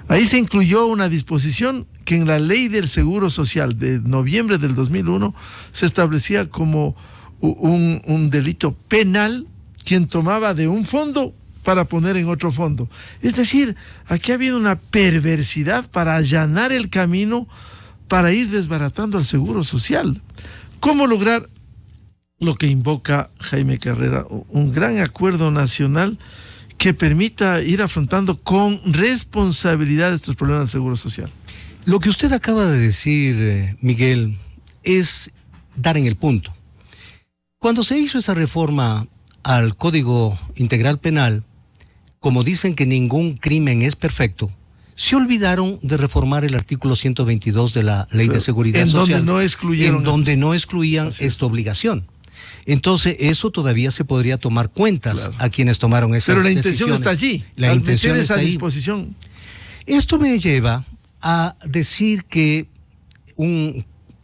D: Ahí se incluyó una disposición que en la Ley del Seguro Social de noviembre del 2001 se establecía como un delito penal quien tomaba de un fondo para poner en otro fondo. Es decir, aquí ha habido una perversidad para allanar el camino para ir desbaratando al Seguro Social. ¿Cómo lograr lo que invoca Jaime Carrera? Un gran acuerdo nacional que permita ir afrontando con responsabilidad estos problemas del Seguro Social.
E: Lo que usted acaba de decir, Miguel, es dar en el punto. Cuando se hizo esa reforma al Código Integral Penal, como dicen que ningún crimen es perfecto, se olvidaron de reformar el artículo 122 de la Ley de Seguridad Social. En donde no excluían esta obligación. Entonces, eso todavía se podría tomar cuentas a quienes tomaron esas decisiones.
D: Pero la intención está allí.
E: La intención está
D: a disposición.
E: Esto me lleva a decir que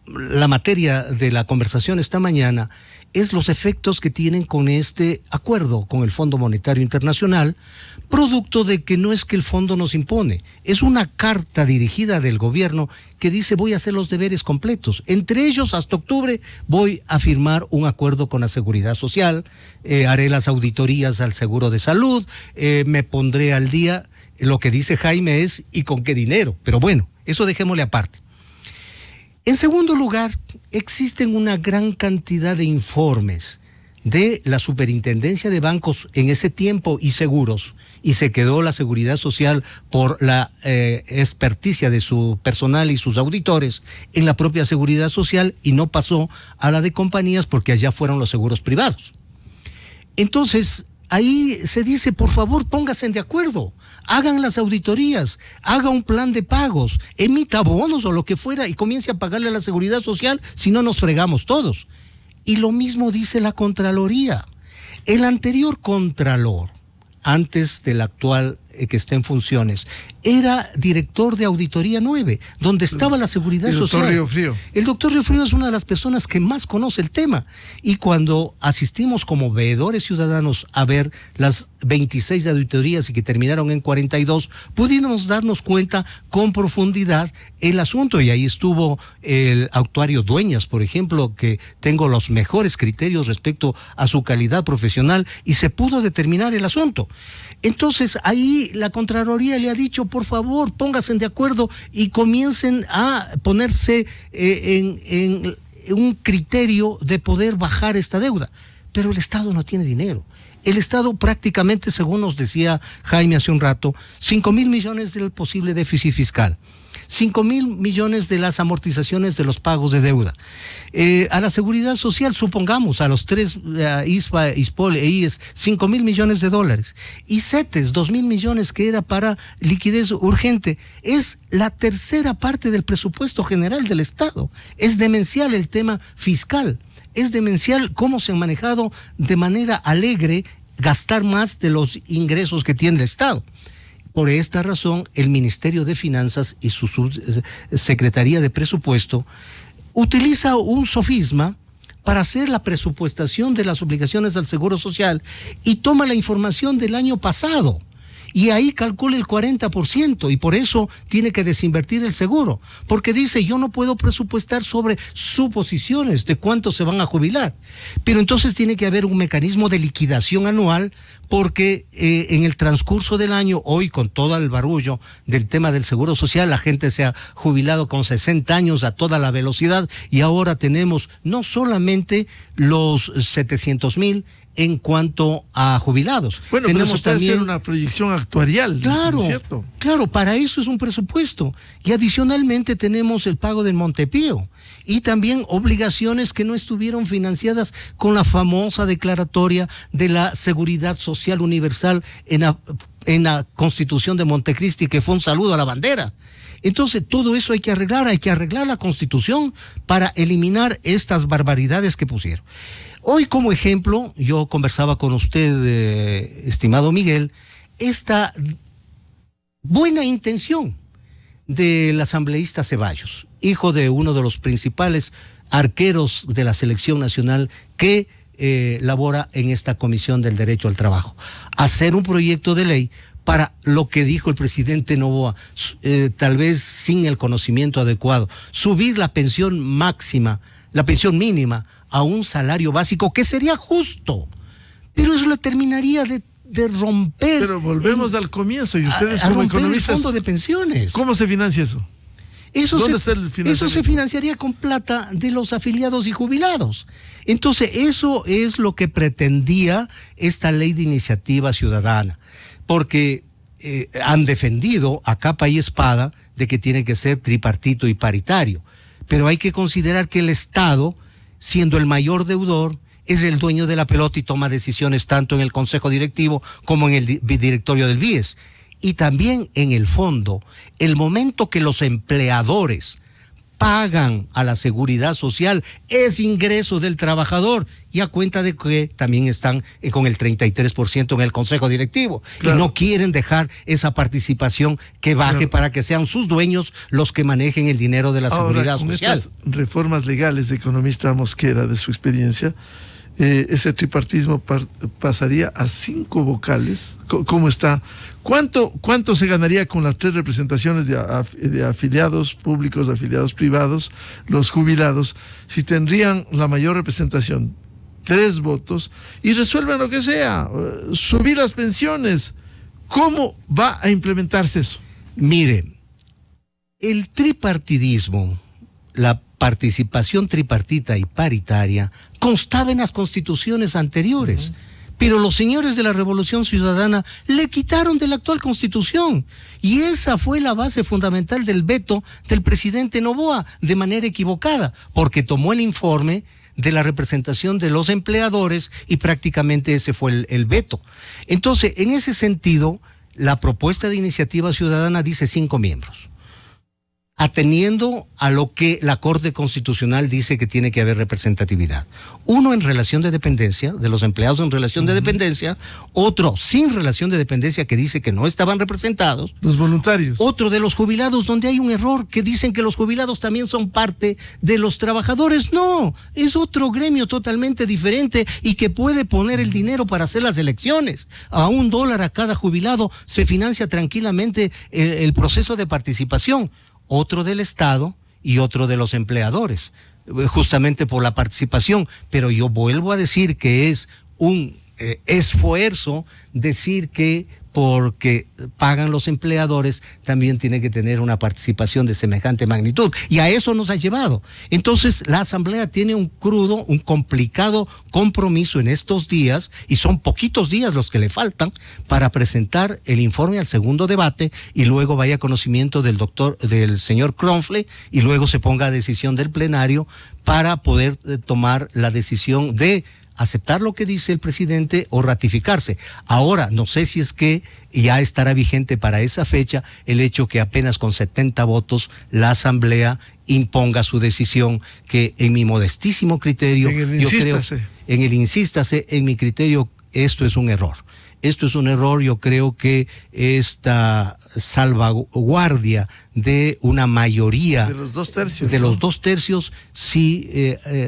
E: la materia de la conversación esta mañana es los efectos que tienen con este acuerdo con el Fondo Monetario Internacional, producto de que no es que el fondo nos impone, es una carta dirigida del gobierno que dice voy a hacer los deberes completos. Entre ellos, hasta octubre voy a firmar un acuerdo con la Seguridad Social, haré las auditorías al seguro de salud, me pondré al día. Lo que dice Jaime es ¿y con qué dinero? Pero bueno, eso dejémosle aparte. En segundo lugar, existen una gran cantidad de informes de la Superintendencia de Bancos en ese tiempo y seguros, y se quedó la Seguridad Social por la experticia de su personal y sus auditores en la propia Seguridad Social y no pasó a la de compañías porque allá fueron los seguros privados. Entonces, ahí se dice, por favor, pónganse de acuerdo, hagan las auditorías, haga un plan de pagos, emita bonos o lo que fuera y comience a pagarle a la Seguridad Social, si no nos fregamos todos. Y lo mismo dice la Contraloría. El anterior Contralor, antes del actual que está en funciones, era director de Auditoría 9, donde estaba la Seguridad Social.
D: El doctor Riofrío.
E: El doctor Riofrío es una de las personas que más conoce el tema. Y cuando asistimos como veedores ciudadanos a ver las 26 auditorías y que terminaron en 42, pudimos darnos cuenta con profundidad el asunto. Y ahí estuvo el actuario Dueñas, por ejemplo, que tengo los mejores criterios respecto a su calidad profesional y se pudo determinar el asunto. Entonces ahí la Contraloría le ha dicho, por favor, pónganse de acuerdo y comiencen a ponerse en un criterio de poder bajar esta deuda. Pero el Estado no tiene dinero. El Estado prácticamente, según nos decía Jaime hace un rato, 5,000 millones del posible déficit fiscal. 5,000 millones de las amortizaciones de los pagos de deuda. A la Seguridad Social, supongamos, a los tres ISPA, ISPOL e IES, 5,000 millones de dólares. Y CETES, 2,000 millones que era para liquidez urgente. Es la tercera parte del presupuesto general del Estado. Es demencial el tema fiscal. Es demencial cómo se han manejado de manera alegre gastar más de los ingresos que tiene el Estado. Por esta razón, el Ministerio de Finanzas y su Secretaría de Presupuesto utiliza un sofisma para hacer la presupuestación de las obligaciones al Seguro Social y toma la información del año pasado. Y ahí calcula el 40% y por eso tiene que desinvertir el seguro, porque dice, yo no puedo presupuestar sobre suposiciones de cuánto se van a jubilar, pero entonces tiene que haber un mecanismo de liquidación anual, porque en el transcurso del año, hoy con todo el barullo del tema del Seguro Social, la gente se ha jubilado con 60 años a toda la velocidad y ahora tenemos no solamente los 700,000 en cuanto a jubilados.
D: Bueno,
E: tenemos
D: pero eso puede
E: también
D: ser una proyección actuarial,
E: claro,
D: ¿no es cierto?
E: Claro, para eso es un presupuesto. Y adicionalmente tenemos el pago del Montepío y también obligaciones que no estuvieron financiadas con la famosa declaratoria de la Seguridad Social Universal en la Constitución de Montecristi, que fue un saludo a la bandera. Entonces, todo eso hay que arreglar la Constitución para eliminar estas barbaridades que pusieron. Hoy, como ejemplo, yo conversaba con usted, estimado Miguel, esta buena intención del asambleísta Ceballos, hijo de uno de los principales arqueros de la selección nacional que labora en esta Comisión del Derecho al Trabajo. Hacer un proyecto de ley para lo que dijo el presidente Noboa, tal vez sin el conocimiento adecuado, subir la pensión máxima, la pensión mínima, a un salario básico que sería justo, pero eso le terminaría de romper. Pero
D: volvemos al comienzo y ustedes como economistas,
E: el fondo de pensiones.
D: ¿Cómo se financia eso? ¿Dónde está el financiamiento?
E: Eso se financiaría con plata de los afiliados y jubilados. Entonces, eso es lo que pretendía esta ley de iniciativa ciudadana, porque han defendido a capa y espada de que tiene que ser tripartito y paritario, pero hay que considerar que el Estado, siendo el mayor deudor, es el dueño de la pelota y toma decisiones tanto en el Consejo Directivo como en el directorio del BIES. Y también en el fondo, el momento que los empleadores pagan a la Seguridad Social es ingreso del trabajador, y a cuenta de que también están con el 33% en el Consejo Directivo. Claro. Y no quieren dejar esa participación que baje, claro, para que sean sus dueños los que manejen el dinero de la Seguridad Social. Estas
D: reformas legales, economista Mosquera, de su experiencia, ese tripartismo pasaría a 5 vocales. ¿Cómo está? ¿Cuánto se ganaría con las 3 representaciones de afiliados públicos, afiliados privados, los jubilados, si tendrían la mayor representación, 3 votos, y resuelvan lo que sea, subir las pensiones? ¿Cómo va a implementarse eso?
E: Mire, el tripartidismo, la participación tripartita y paritaria, constaba en las constituciones anteriores. Pero los señores de la Revolución Ciudadana le quitaron de la actual Constitución. Y esa fue la base fundamental del veto del presidente Noboa, de manera equivocada, porque tomó el informe de la representación de los empleadores y prácticamente ese fue el veto. Entonces, en ese sentido, la propuesta de iniciativa ciudadana dice 5 miembros. Ateniendo a lo que la Corte Constitucional dice que tiene que haber representatividad. Uno en relación de dependencia, de los empleados en relación de dependencia, otro sin relación de dependencia que dice que no estaban representados.
D: Los voluntarios.
E: Otro de los jubilados, donde hay un error, que dicen que los jubilados también son parte de los trabajadores. No, es otro gremio totalmente diferente y que puede poner el dinero para hacer las elecciones. A $1 a cada jubilado se financia tranquilamente el proceso de participación. Otro del Estado y otro de los empleadores, justamente por la participación. Pero yo vuelvo a decir que es un esfuerzo decir que porque pagan los empleadores también tiene que tener una participación de semejante magnitud. Y a eso nos ha llevado. Entonces, la Asamblea tiene un complicado compromiso en estos días, y son poquitos días los que le faltan para presentar el informe al segundo debate y luego vaya a conocimiento del señor Kronfle y luego se ponga a decisión del plenario para poder tomar la decisión de aceptar lo que dice el presidente o ratificarse. Ahora, no sé si es que ya estará vigente para esa fecha el hecho que apenas con 70 votos la Asamblea imponga su decisión, que en mi modestísimo criterio, en mi criterio, esto es un error. Esto es un error. Yo creo que esta salvaguardia de una mayoría
D: de los 2/3,
E: de los 2/3 sí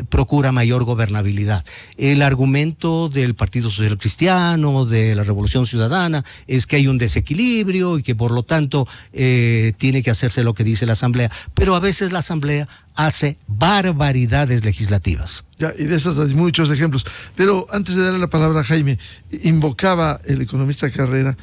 E: procura mayor gobernabilidad. El argumento del Partido Social Cristiano, de la Revolución Ciudadana, es que hay un desequilibrio y que por lo tanto tiene que hacerse lo que dice la Asamblea, pero a veces la Asamblea hace barbaridades legislativas.
D: Ya, y de esas hay muchos ejemplos. Pero antes de darle la palabra a Jaime, invocaba el economista Carrera,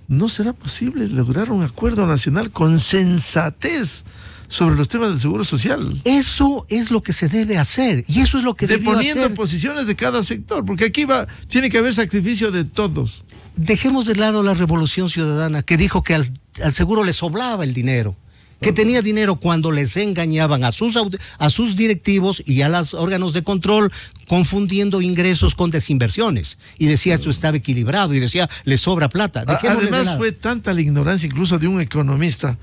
D: ¿no será posible lograr un acuerdo nacional con sensatez sobre los temas del seguro social?
E: Eso es lo que se debe hacer, y eso es lo que debió
D: Deponiendo
E: hacer.
D: posiciones de cada sector, porque aquí tiene que haber sacrificio de todos.
E: Dejemos de lado la Revolución Ciudadana, que dijo que al seguro le sobraba el dinero, que tenía dinero cuando les engañaban a sus directivos y a los órganos de control, confundiendo ingresos con desinversiones. Y decía, esto estaba equilibrado, y decía, le sobra plata.
D: Además, fue tanta la ignorancia incluso de un economista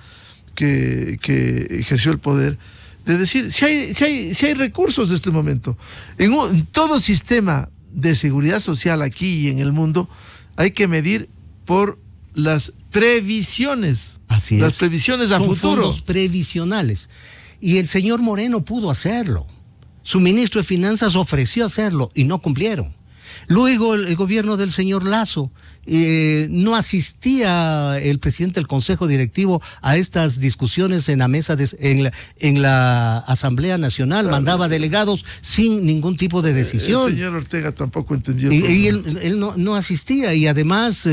D: que ejerció el poder, de decir, si hay recursos en este momento. En todo sistema de seguridad social aquí y en el mundo, hay que medir por las previsiones.
E: Así es.
D: Las previsiones a
E: Son
D: futuro.
E: Fondos previsionales. Y el señor Moreno pudo hacerlo. Su ministro de Finanzas ofreció hacerlo y no cumplieron. Luego el gobierno del señor Lasso, no asistía el presidente del Consejo Directivo a estas discusiones en la mesa en la Asamblea Nacional, mandaba delegados sin ningún tipo de decisión.
D: El señor Ortega tampoco entendió.
E: Y él no asistía, y además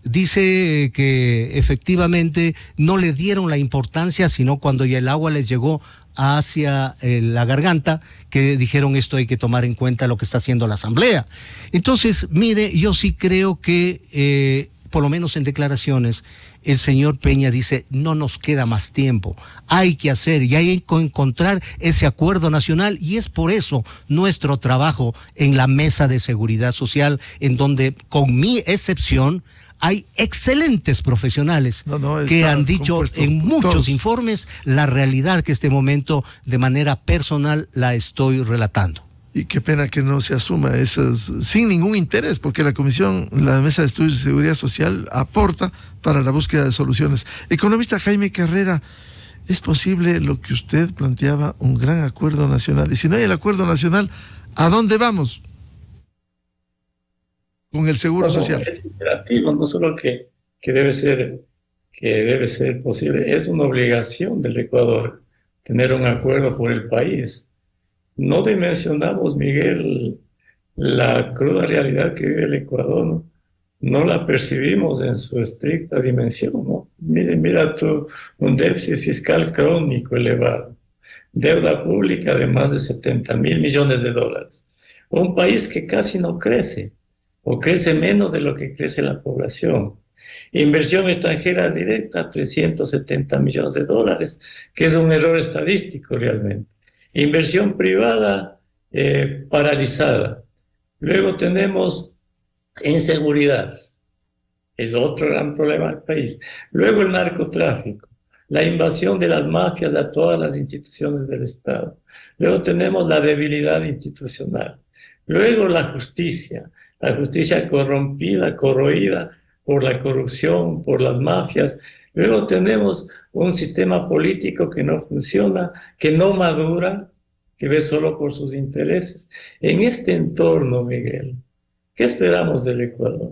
E: dice que efectivamente no le dieron la importancia, sino cuando ya el agua les llegó hacia la garganta, que dijeron, esto hay que tomar en cuenta lo que está haciendo la Asamblea. Entonces, mire, yo sí creo que, por lo menos en declaraciones, el señor Peña dice, no nos queda más tiempo, hay que hacer y hay que encontrar ese acuerdo nacional, y es por eso nuestro trabajo en la Mesa de Seguridad Social, en donde, con mi excepción, hay excelentes profesionales que han dicho en muchos informes la realidad que este momento de manera personal la estoy relatando.
D: Y qué pena que no se asuma esas sin ningún interés, porque la Mesa de Estudios de Seguridad Social aporta para la búsqueda de soluciones. Economista Jaime Carrera, ¿es posible lo que usted planteaba, un gran acuerdo nacional? Y si no hay el acuerdo nacional, ¿a dónde vamos con el seguro social?
F: Es imperativo, no solo que debe ser posible, es una obligación del Ecuador tener un acuerdo por el país. No dimensionamos, Miguel, la cruda realidad que vive el Ecuador, ¿no? No la percibimos en su estricta dimensión, ¿no? Mira tú, un déficit fiscal crónico elevado, deuda pública de más de 70.000 millones de dólares, un país que casi no crece, o crece menos de lo que crece la población. Inversión extranjera directa, 370 millones de dólares, que es un error estadístico realmente. Inversión privada, paralizada. Luego tenemos inseguridad, es otro gran problema del país. Luego el narcotráfico, la invasión de las mafias a todas las instituciones del Estado. Luego tenemos la debilidad institucional. Luego la justicia corrompida, corroída por la corrupción, por las mafias. Luego tenemos un sistema político que no funciona, que no madura, que ve solo por sus intereses. En este entorno, Miguel, ¿qué esperamos del Ecuador?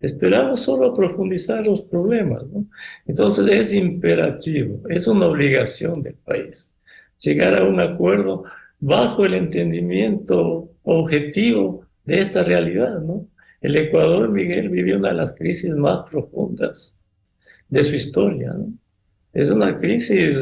F: Esperamos solo profundizar los problemas, ¿no? Entonces es imperativo, es una obligación del país llegar a un acuerdo bajo el entendimiento objetivo de esta realidad, ¿no? El Ecuador, Miguel, vive una de las crisis más profundas de su historia, ¿no? Es una crisis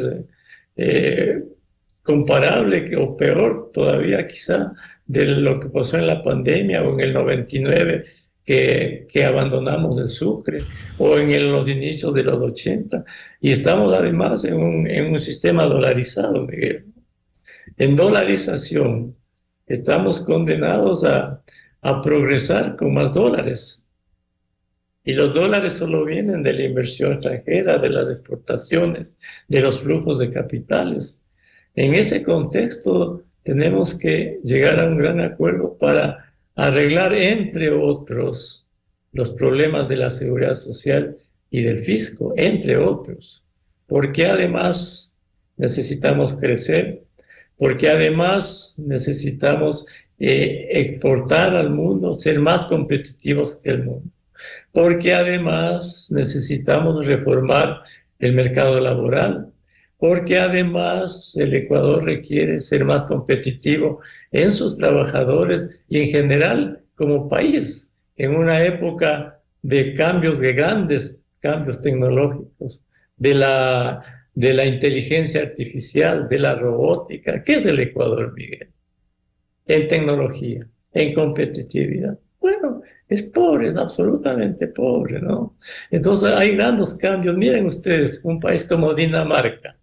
F: comparable o peor todavía quizá de lo que pasó en la pandemia o en el 99 que abandonamos el Sucre o en los inicios de los 80, y estamos además en un sistema dolarizado, Miguel. En dolarización estamos condenados a progresar con más dólares, y los dólares solo vienen de la inversión extranjera, de las exportaciones, de los flujos de capitales. En ese contexto tenemos que llegar a un gran acuerdo para arreglar, entre otros, los problemas de la seguridad social y del fisco, entre otros, porque además necesitamos crecer, porque además necesitamos exportar al mundo, ser más competitivos que el mundo, porque además necesitamos reformar el mercado laboral, porque además el Ecuador requiere ser más competitivo en sus trabajadores y en general como país, en una época de cambios, de grandes cambios tecnológicos, de la inteligencia artificial, de la robótica. ¿Qué es el Ecuador, Miguel? En tecnología, en competitividad. Bueno, es pobre, es absolutamente pobre, ¿no? Entonces hay grandes cambios. Miren ustedes, un país como Dinamarca.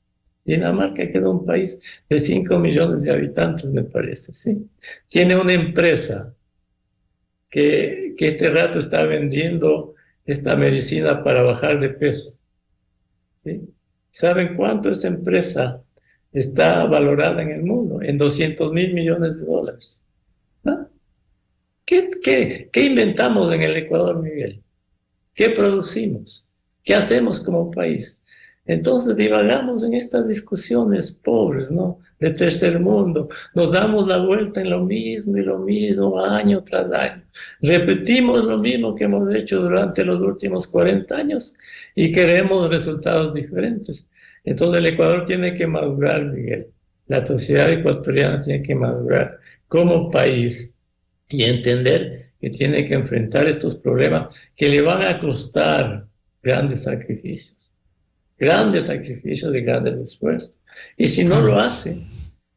F: Dinamarca queda un país de 5 millones de habitantes, me parece, ¿sí? Tiene una empresa que este rato está vendiendo esta medicina para bajar de peso, ¿sí? ¿Saben cuánto esa empresa está valorada en el mundo? En 200.000 millones de dólares. ¿Ah? ¿Qué inventamos en el Ecuador, Miguel? ¿Qué producimos? ¿Qué hacemos como país? Entonces divagamos en estas discusiones pobres, ¿no? De tercer mundo. Nos damos la vuelta en lo mismo y lo mismo, año tras año. Repetimos lo mismo que hemos hecho durante los últimos 40 años y queremos resultados diferentes. Entonces el Ecuador tiene que madurar, Miguel. La sociedad ecuatoriana tiene que madurar como país y entender que tiene que enfrentar estos problemas que le van a costar grandes sacrificios y grandes esfuerzos. Y si no lo hace,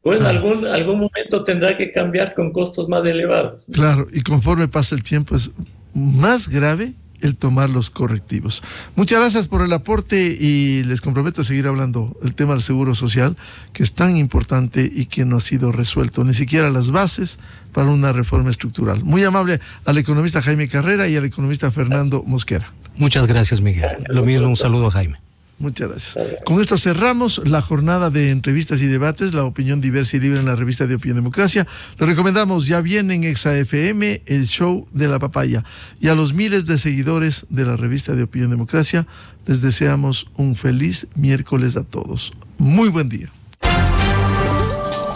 F: pues algún momento tendrá que cambiar con costos más elevados, ¿no?
D: Claro, y conforme pasa el tiempo es más grave el tomar los correctivos. Muchas gracias por el aporte y les comprometo a seguir hablando del tema del seguro social, que es tan importante y que no ha sido resuelto, ni siquiera las bases para una reforma estructural. Muy amable al economista Jaime Carrera y al economista Fernando Mosquera.
E: Muchas gracias, Miguel. Lo mismo, un saludo a Jaime.
D: Muchas gracias. Con esto cerramos la jornada de entrevistas y debates, la opinión diversa y libre en la revista de Opinión Democracia. Lo recomendamos, ya viene en Exa FM, el show de la papaya. Y a los miles de seguidores de la revista de Opinión Democracia, les deseamos un feliz miércoles a todos. Muy buen día.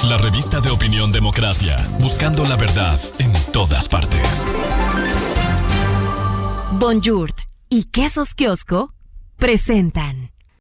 C: La revista de Opinión Democracia, buscando la verdad en todas partes.
G: Bonjour y Quesos Kiosco presentan